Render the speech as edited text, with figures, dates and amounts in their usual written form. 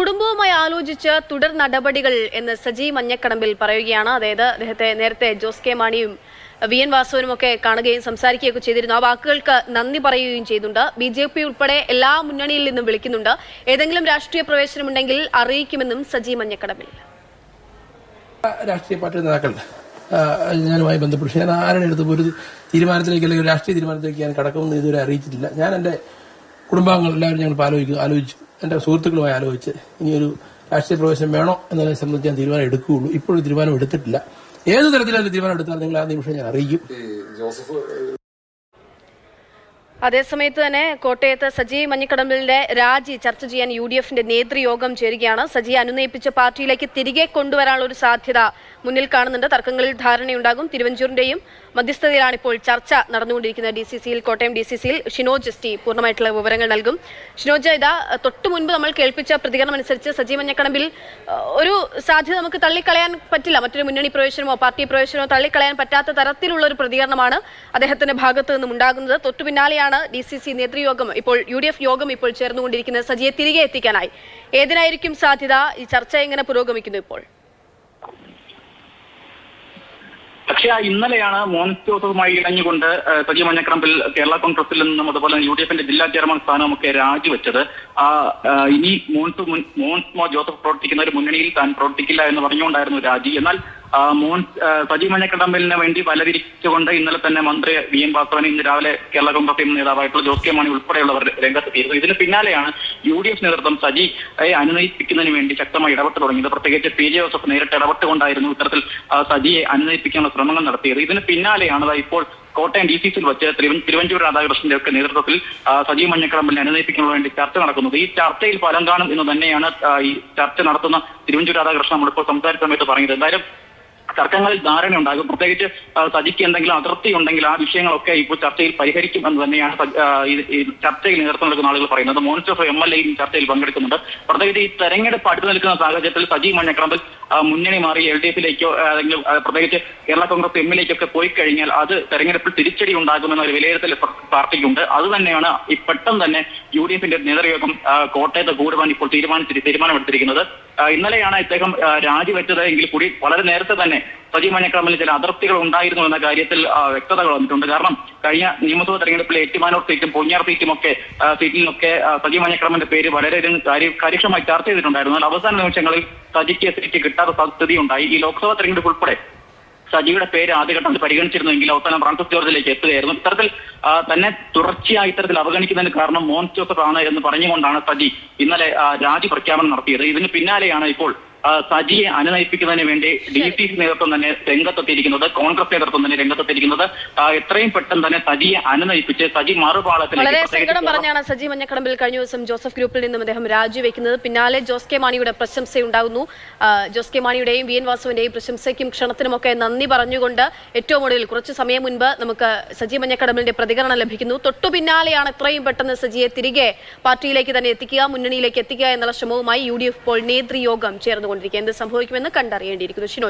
കുടുംബവുമായി ആലോചിച്ച് തുടർ നടപടികൾ എന്ന് സജി മഞ്ഞക്കടമ്പിൽ പറയുകയാണ്. അതായത് അദ്ദേഹത്തെ നേരത്തെ ജോസ് കെ മാണിയും വി എൻ വാസവനും ഒക്കെ കാണുകയും സംസാരിക്കുകയൊക്കെ ചെയ്തിരുന്നു. ആ വാക്കുകൾക്ക് നന്ദി പറയുകയും ചെയ്യുന്നുണ്ട്. BJP ഉൾപ്പെടെ എല്ലാ മുന്നണിയിൽ നിന്നും വിളിക്കുന്നുണ്ട്. ഏതെങ്കിലും രാഷ്ട്രീയ പ്രവേശനമുണ്ടെങ്കിൽ അറിയിക്കുമെന്നും സജി മഞ്ഞക്കടമ്പിൽ. രാഷ്ട്രീയ പാർട്ടി നേതാക്കൾ ഞാനുമായി ബന്ധപ്പെട്ടു ഞാൻ ആരുടെ അടുത്ത് ഒരു തീരുമാനത്തിലേക്ക് അല്ലെങ്കിൽ രാഷ്ട്രീയ തീരുമാനത്തിലേക്ക് ഞാൻ കടക്കുമെന്ന് ഇതുവരെ അറിയിച്ചിട്ടില്ല. ഞാൻ എന്റെ കുടുംബാംഗങ്ങൾ എല്ലാവരും ഞങ്ങൾ ആലോചിച്ചു എന്റെ സുഹൃത്തുക്കളുമായി ആലോചിച്ച് ഇനിയൊരു രാഷ്ട്രീയ പ്രവേശനം വേണോ എന്നതിനെ സംബന്ധിച്ച് ഞാൻ തീരുമാനം എടുക്കുകയുള്ളൂ. ഇപ്പോഴും തീരുമാനം എടുത്തിട്ടില്ല. ഏത് തരത്തിലുള്ള തീരുമാനം എടുത്താലും നിങ്ങൾ ആ നിമിഷം ഞാൻ അറിയിക്കും. അതേസമയത്ത് തന്നെ കോട്ടയത്ത് സജി മഞ്ഞക്കടമ്പിലിന്റെ രാജി ചർച്ച ചെയ്യാൻ UDFന്റെ നേതൃയോഗം ചേരുകയാണ്. സജിയെ അനുനയിപ്പിച്ച പാർട്ടിയിലേക്ക് തിരികെ കൊണ്ടുവരാനുള്ള ഒരു സാധ്യത മുന്നിൽ കാണുന്നുണ്ട്. തർക്കങ്ങളിൽ ധാരണയുണ്ടാകും. തിരുവഞ്ചൂരിന്റെയും മധ്യസ്ഥതയിലാണ് ഇപ്പോൾ ചർച്ച നടന്നുകൊണ്ടിരിക്കുന്നത്. DCCയിൽ കോട്ടയം DCCയിൽ ഷിനോജ് ST പൂർണ്ണമായിട്ടുള്ള വിവരങ്ങൾ നൽകും. ഷിനോജ്, ഇതാ തൊട്ടു മുൻപ് നമ്മൾ കേൾപ്പിച്ച പ്രതികരണം അനുസരിച്ച് സജി മഞ്ഞക്കടമ്പിൽ ഒരു സാധ്യത നമുക്ക് തള്ളിക്കളയാൻ പറ്റില്ല. മറ്റൊരു മുന്നണി പ്രവേശനമോ പാർട്ടി പ്രവേശനമോ തള്ളിക്കളയാൻ പറ്റാത്ത തരത്തിലുള്ള ഒരു പ്രതികരണമാണ് അദ്ദേഹത്തിന്റെ ഭാഗത്തു നിന്നും ഉണ്ടാകുന്നത്. തൊട്ടു പിന്നാലെയാണ് DCC നേതൃയോഗം ഇപ്പോൾ UDF യോഗം ഇപ്പോൾ ചേർന്നുകൊണ്ടിരിക്കുന്നത്. സജിയെ തിരികെ എത്തിക്കാനായി ഏതിനായിരിക്കും സാധ്യത? ഈ ചർച്ച എങ്ങനെ പുരോഗമിക്കുന്നു ഇപ്പോൾ? പക്ഷേ ഇന്നലെയാണ് മോൻസ് ജോസഫുമായി ഇണഞ്ഞുകൊണ്ട് സജി മഞ്ഞക്കടമ്പിൽ കേരള കോൺഗ്രസിൽ നിന്നും അതുപോലെ UDFന്റെ ജില്ലാ ചെയർമാൻ സ്ഥാനമൊക്കെ രാജിവെച്ചത്. ഇനി മോൻസ് ജോസഫ് പ്രവർത്തിക്കുന്ന ഒരു മുന്നണിയിൽ താൻ പ്രവർത്തിക്കില്ല എന്ന് പറഞ്ഞുകൊണ്ടായിരുന്നു രാജി. എന്നാൽ സജി മഞ്ഞക്കടമ്പിലിന് വേണ്ടി വലതിരിച്ചുകൊണ്ട് ഇന്നലെ തന്നെ മന്ത്രി വി എൻ വാസവൻ, ഇന്ന് രാവിലെ കേരള കോൺഗ്രസ് നേതാവായിട്ടുള്ള ജോസ് കെ മാണി ഉൾപ്പെടെയുള്ളവർ രംഗത്തെത്തിയിരുന്നു. ഇതിന് പിന്നാലെയാണ് UDF നേതൃത്വം സജിയെ അനുനയിപ്പിക്കുന്നതിന് വേണ്ടി ശക്തമായി ഇടപെട്ട് തുടങ്ങിയത്. പ്രത്യേകിച്ച് PJ ജോസഫ് നേരിട്ട് ഇടപെട്ടുകൊണ്ടായിരുന്നു ഇത്തരത്തിൽ സജിയെ അനുനയിപ്പിക്കാനുള്ള ശ്രമങ്ങൾ നടത്തിയത്. ഇതിന് പിന്നാലെയാണ് ഇപ്പോൾ കോട്ടയം DCCയിൽ വെച്ച് തിരുവഞ്ചൂർ രാധാകൃഷ്ണന്റെ ഒക്കെ നേതൃത്വത്തിൽ സജി മഞ്ഞക്കടമ്പിലിനെ അനുനയിപ്പിക്കുന്നതിന് വേണ്ടി ചർച്ച നടക്കുന്നത്. ഈ ചർച്ചയിൽ ഫലം കാണും എന്ന് തന്നെയാണ് ഈ ചർച്ച നടത്തുന്ന തിരുവഞ്ചൂർ രാധാകൃഷ്ണൻ നമ്മളിപ്പോൾ സംസാരിച്ച സമയത്ത് പറഞ്ഞത്. എന്തായാലും തർക്കങ്ങളിൽ ധാരണയുണ്ടാകും. പ്രത്യേകിച്ച് സജിക്ക് എന്തെങ്കിലും അതിർത്തി ഉണ്ടെങ്കിൽ ആ വിഷയങ്ങളൊക്കെ ഇപ്പോൾ ചർച്ചയിൽ പരിഹരിക്കും എന്ന് തന്നെയാണ് ഈ ചർച്ചയിൽ നേതൃത്വം നൽകുന്ന ആളുകൾ പറയുന്നത്. മോൻസ് ജോസഫ് MLA ചർച്ചയിൽ പങ്കെടുക്കുന്നുണ്ട്. പ്രത്യേകിച്ച് ഈ തെരഞ്ഞെടുപ്പ് അടുത്തു നിൽക്കുന്ന സാഹചര്യത്തിൽ സജി മഞ്ഞക്കടമ്പിൽ മുന്നണി മാറി LDFിലേക്കോ അല്ലെങ്കിൽ പ്രത്യേകിച്ച് കേരള കോൺഗ്രസ് എമ്മിലേക്കൊക്കെ പോയി കഴിഞ്ഞാൽ അത് തെരഞ്ഞെടുപ്പിൽ തിരിച്ചടി ഉണ്ടാകുമെന്ന ഒരു വിലയിരുത്തൽ പാർട്ടിക്കുണ്ട്. അത് തന്നെയാണ് ഈ പെട്ടെന്ന് തന്നെ UDFന്റെ നേതൃയോഗം കോട്ടയത്ത് കൂടുവാൻ ഇപ്പോൾ തീരുമാനമെടുത്തിരിക്കുന്നത്. ഇന്നലെയാണ് ഇദ്ദേഹം രാജിവെച്ചത് എങ്കിൽ കൂടി വളരെ നേരത്തെ തന്നെ സജി മഞ്ഞക്കടമ്പിൽ ചില അതിർത്തികൾ ഉണ്ടായിരുന്നു എന്ന കാര്യത്തിൽ വ്യക്തതകൾ വന്നിട്ടുണ്ട്. കാരണം കഴിഞ്ഞ നിയമസഭാ തെരഞ്ഞെടുപ്പിൽ ഏറ്റുമാനൂർ സീറ്റും പൊഞ്ഞാർ സീറ്റിലൊക്കെ സജി മഞ്ഞക്കടമ്പിന്റെ പേര് വളരെയധികം കാര്യക്ഷമമായി ചർച്ച ചെയ്തിട്ടുണ്ടായിരുന്നു. എന്നാൽ അവസാന നിമിഷങ്ങളിൽ സജിക്ക് സീറ്റ് കിട്ടാത്ത സ്ഥിതിയുണ്ടായി. ഈ ലോക്സഭാ തെരഞ്ഞെടുപ്പ് ഉൾപ്പെടെ സജിയുടെ പേര് ആദ്യഘട്ടത്തിൽ പരിഗണിച്ചിരുന്നെങ്കിൽ അവസാനം ഫ്രാൻസിസ് ജോർജിലേക്ക് എത്തുകയായിരുന്നു. ഇത്തരത്തിൽ തന്നെ തുടർച്ചയായി ഇത്തരത്തിൽ അവഗണിക്കുന്നതിന് കാരണം മോൻസ് ജോസഫ് ആണ് എന്ന് പറഞ്ഞുകൊണ്ടാണ് സജി ഇന്നലെ രാജി പ്രഖ്യാപനം നടത്തിയത്. ഇതിന് പിന്നാലെയാണ് ഇപ്പോൾ സജിയെ അനുനയിപ്പിക്കുന്നതിന് വേണ്ടി DCC നേതൃത്വം തന്നെ രംഗത്തെത്തിയിരിക്കുന്നത്. കോൺഗ്രസ് നേതൃത്വം തന്നെ രംഗത്തെത്തിയിരിക്കുന്നത്. എത്രയും പെട്ടെന്ന് തന്നെ സജിയെ അനുനയിപ്പിച്ച് സജി മറുപാളത്തിൽ വളരെ സങ്കടം പറഞ്ഞാണ് സജി മഞ്ഞക്കടമ്പിൽ കഴിഞ്ഞ ദിവസം ജോസഫ് ഗ്രൂപ്പിൽ നിന്നും അദ്ദേഹം രാജിവെക്കുന്നത്. പിന്നാലെ ജോസ് കെ മാണിയുടെ പ്രശംസയുണ്ടാകുന്നു. ജോസ് കെ മാണിയുടെയും വി എൻ വാസുവിന്റെയും പ്രശംസയ്ക്കും ക്ഷണത്തിനുമൊക്കെ നന്ദി പറഞ്ഞുകൊണ്ട് ഏറ്റവും ഒടുവിൽ കുറച്ച് സമയം മുൻപ് നമുക്ക് സജി മഞ്ഞക്കടമ്പിലിന്റെ പ്രതികരണം ലഭിക്കുന്നു. തൊട്ടു പിന്നാലെയാണ് എത്രയും പെട്ടെന്ന് സജിയെ തിരികെ പാർട്ടിയിലേക്ക് തന്നെ എത്തിക്കുക, മുന്നണിയിലേക്ക് എത്തിക്കുക എന്നുള്ള ശ്രമവുമായി UDF ഇപ്പോൾ നേതൃയോഗം ചേർന്നുകൊണ്ടിരിക്കുക. എന്ത് സംഭവിക്കുമെന്ന് കണ്ടറിയേണ്ടിയിരിക്കുന്നു. ഷിനോ.